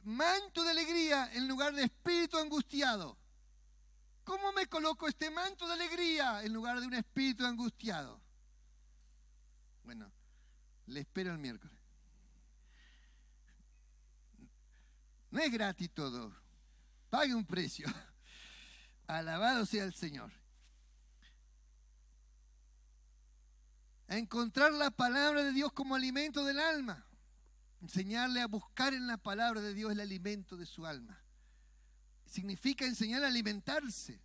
manto de alegría en lugar de espíritu angustiado. ¿Cómo me coloco este manto de alegría en lugar de un espíritu angustiado? Bueno, le espero el miércoles. No es gratis todo. Pague un precio. Alabado sea el Señor. A encontrar la palabra de Dios como alimento del alma. Enseñarle a buscar en la palabra de Dios el alimento de su alma. Significa enseñar a alimentarse,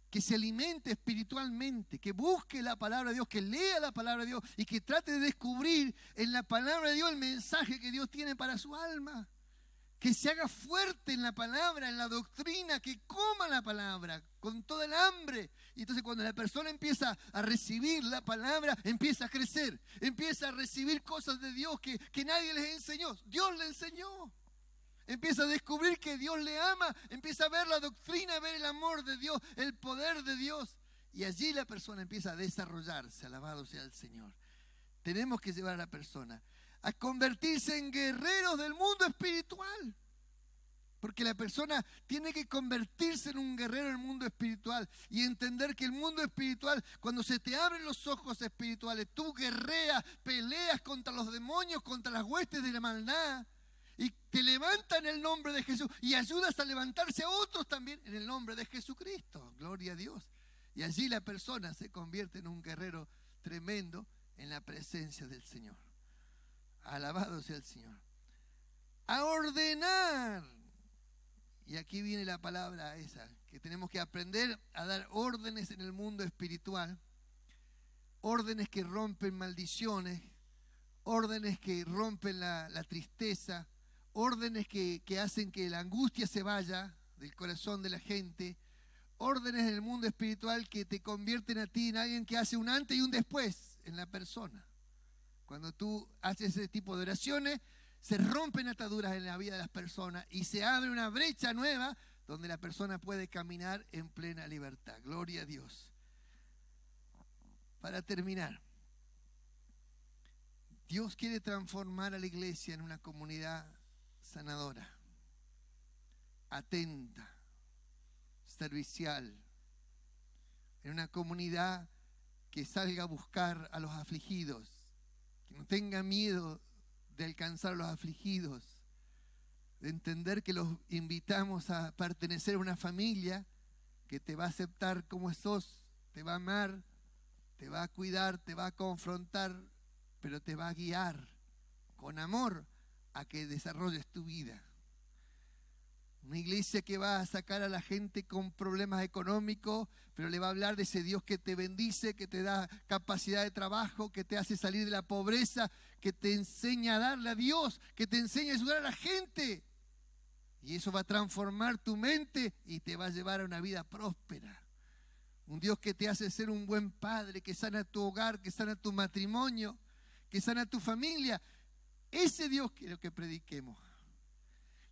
que se alimente espiritualmente, que busque la palabra de Dios, que lea la palabra de Dios y que trate de descubrir en la palabra de Dios el mensaje que Dios tiene para su alma. Que se haga fuerte en la palabra, en la doctrina, que coma la palabra con toda el hambre. Y entonces cuando la persona empieza a recibir la palabra, empieza a crecer, empieza a recibir cosas de Dios que nadie les enseñó. Dios le enseñó. Empieza a descubrir que Dios le ama, empieza a ver la doctrina, a ver el amor de Dios, el poder de Dios. Y allí la persona empieza a desarrollarse, alabado sea el Señor. Tenemos que llevar a la persona a convertirse en guerreros del mundo espiritual. Porque la persona tiene que convertirse en un guerrero del mundo espiritual y entender que el mundo espiritual, cuando se te abren los ojos espirituales, tú guerreas, peleas contra los demonios, contra las huestes de la maldad. Y te levanta en el nombre de Jesús y ayudas a levantarse a otros también en el nombre de Jesucristo. Gloria a Dios. Y allí la persona se convierte en un guerrero tremendo en la presencia del Señor. Alabado sea el Señor. A ordenar. Y aquí viene la palabra esa, que tenemos que aprender a dar órdenes en el mundo espiritual. Órdenes que rompen maldiciones. Órdenes que rompen la tristeza. Órdenes que hacen que la angustia se vaya del corazón de la gente. Órdenes en el mundo espiritual que te convierten a ti en alguien que hace un antes y un después en la persona. Cuando tú haces ese tipo de oraciones, se rompen ataduras en la vida de las personas y se abre una brecha nueva donde la persona puede caminar en plena libertad. Gloria a Dios. Para terminar, Dios quiere transformar a la iglesia en una comunidad sanadora, atenta, servicial, en una comunidad que salga a buscar a los afligidos, que no tenga miedo de alcanzar a los afligidos, de entender que los invitamos a pertenecer a una familia que te va a aceptar como sos, te va a amar, te va a cuidar, te va a confrontar, pero te va a guiar con amor a que desarrolles tu vida. Una iglesia que va a sacar a la gente con problemas económicos, pero le va a hablar de ese Dios que te bendice, que te da capacidad de trabajo, que te hace salir de la pobreza, que te enseña a darle a Dios, que te enseña a ayudar a la gente. Y eso va a transformar tu mente y te va a llevar a una vida próspera. Un Dios que te hace ser un buen padre, que sana tu hogar, que sana tu matrimonio, que sana tu familia. Ese Dios quiero que prediquemos.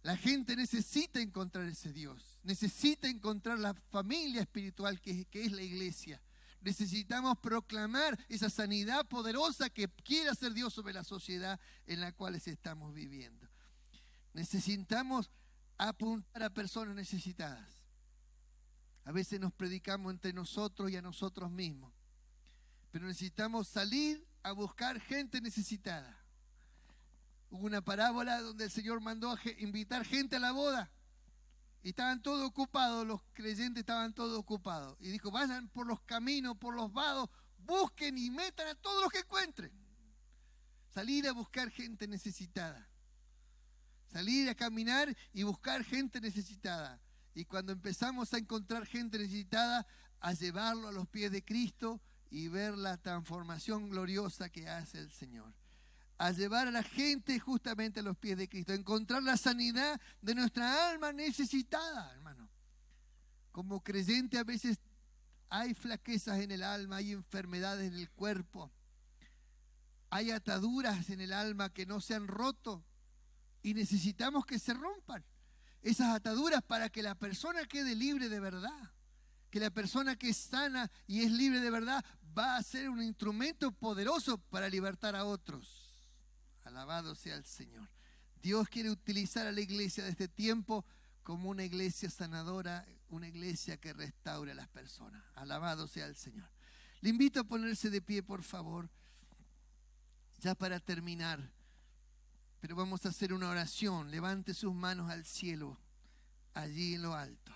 La gente necesita encontrar ese Dios, necesita encontrar la familia espiritual que es la iglesia. Necesitamos proclamar esa sanidad poderosa que quiere hacer Dios sobre la sociedad en la cual estamos viviendo. Necesitamos apuntar a personas necesitadas. A veces nos predicamos entre nosotros y a nosotros mismos, pero necesitamos salir a buscar gente necesitada. Hubo una parábola donde el Señor mandó a invitar gente a la boda y estaban todos ocupados, los creyentes estaban todos ocupados. Y dijo, vayan por los caminos, por los vados, busquen y metan a todos los que encuentren. Salir a buscar gente necesitada. Salir a caminar y buscar gente necesitada. Y cuando empezamos a encontrar gente necesitada, a llevarlo a los pies de Cristo y ver la transformación gloriosa que hace el Señor. A llevar a la gente justamente a los pies de Cristo, a encontrar la sanidad de nuestra alma necesitada, hermano. Como creyente a veces hay flaquezas en el alma, hay enfermedades en el cuerpo, hay ataduras en el alma que no se han roto y necesitamos que se rompan esas ataduras para que la persona quede libre de verdad. Que la persona que es sana y es libre de verdad va a ser un instrumento poderoso para libertar a otros. Alabado sea el Señor. Dios quiere utilizar a la iglesia de este tiempo como una iglesia sanadora, una iglesia que restaure a las personas. Alabado sea el Señor. Le invito a ponerse de pie, por favor, ya para terminar. Pero vamos a hacer una oración. Levante sus manos al cielo, allí en lo alto.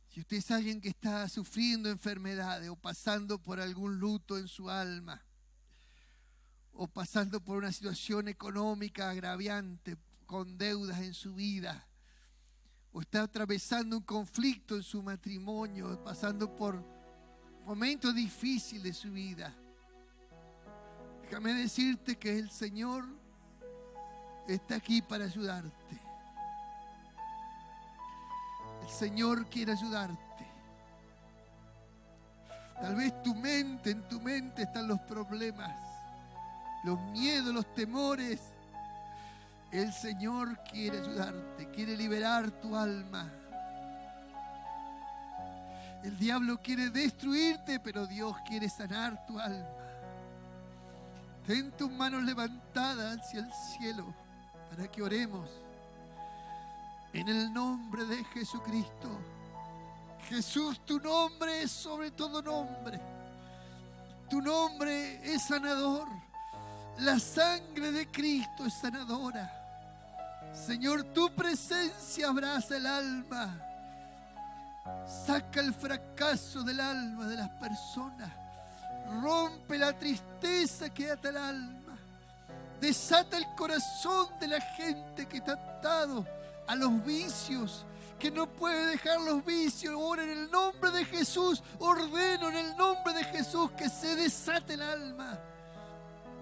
Si usted es alguien que está sufriendo enfermedades o pasando por algún luto en su alma, o pasando por una situación económica agraviante, con deudas en su vida, o está atravesando un conflicto en su matrimonio, pasando por momentos difíciles de su vida, déjame decirte que el Señor está aquí para ayudarte. El Señor quiere ayudarte. Tal vez en tu mente están los problemas, los miedos, los temores. El Señor quiere ayudarte, quiere liberar tu alma. El diablo quiere destruirte, pero Dios quiere sanar tu alma. Ten tus manos levantadas hacia el cielo para que oremos. En el nombre de Jesucristo. Jesús, tu nombre es sobre todo nombre. Tu nombre es sanador. La sangre de Cristo es sanadora. Señor, tu presencia abraza el alma. Saca el fracaso del alma de las personas. Rompe la tristeza que ata el alma. Desata el corazón de la gente que está atado a los vicios, que no puede dejar los vicios. Ahora en el nombre de Jesús, ordeno en el nombre de Jesús que se desate el alma.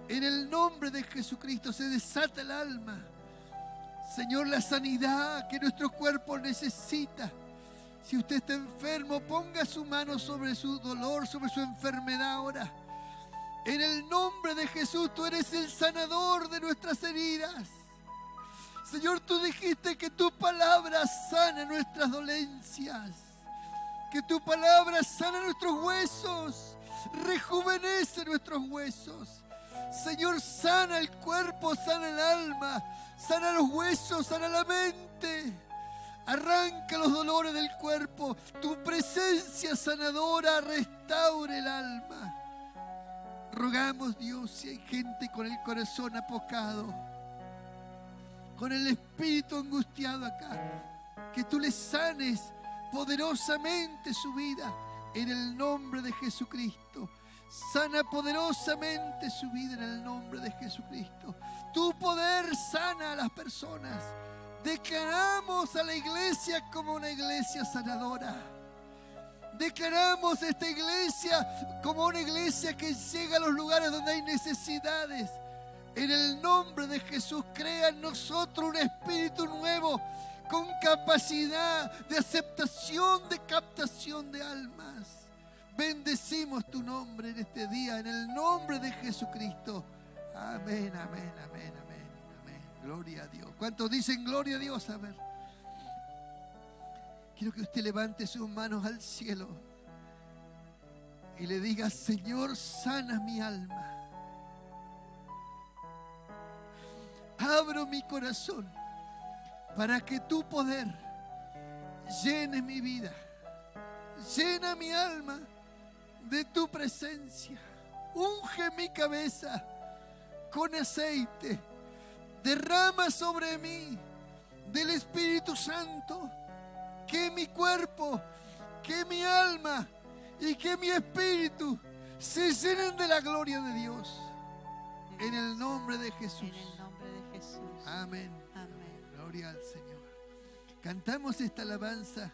En el nombre de Jesucristo se desata el alma. Señor, la sanidad que nuestro cuerpo necesita. Si usted está enfermo, ponga su mano sobre su dolor, sobre su enfermedad ahora. En el nombre de Jesús, tú eres el sanador de nuestras heridas. Señor, tú dijiste que tu palabra sana nuestras dolencias. Que tu palabra sana nuestros huesos. Rejuvenece nuestros huesos. Señor, sana el cuerpo, sana el alma, sana los huesos, sana la mente. Arranca los dolores del cuerpo. Tu presencia sanadora restaure el alma. Rogamos, Dios, si hay gente con el corazón apocado, con el espíritu angustiado acá, que tú le sanes poderosamente su vida en el nombre de Jesucristo. Sana poderosamente su vida en el nombre de Jesucristo. Tu poder sana a las personas. Declaramos a la iglesia como una iglesia sanadora. Declaramos esta iglesia como una iglesia que llega a los lugares donde hay necesidades. En el nombre de Jesús, crea en nosotros un espíritu nuevo con capacidad de aceptación, de captación de almas. Bendecimos tu nombre en este día, en el nombre de Jesucristo. Amén, amén, amén, amén, amén. Gloria a Dios. ¿Cuántos dicen gloria a Dios? A ver. Quiero que usted levante sus manos al cielo y le diga: Señor, sana mi alma. Abro mi corazón para que tu poder llene mi vida. Llena mi alma de tu presencia. Unge mi cabeza con aceite. Derrama sobre mí del Espíritu Santo. Que mi cuerpo, que mi alma y que mi espíritu se llenen de la gloria de Dios. En el nombre de Jesús.
En el nombre de Jesús.
Amén.
Amén.
Gloria al Señor. Cantamos esta alabanza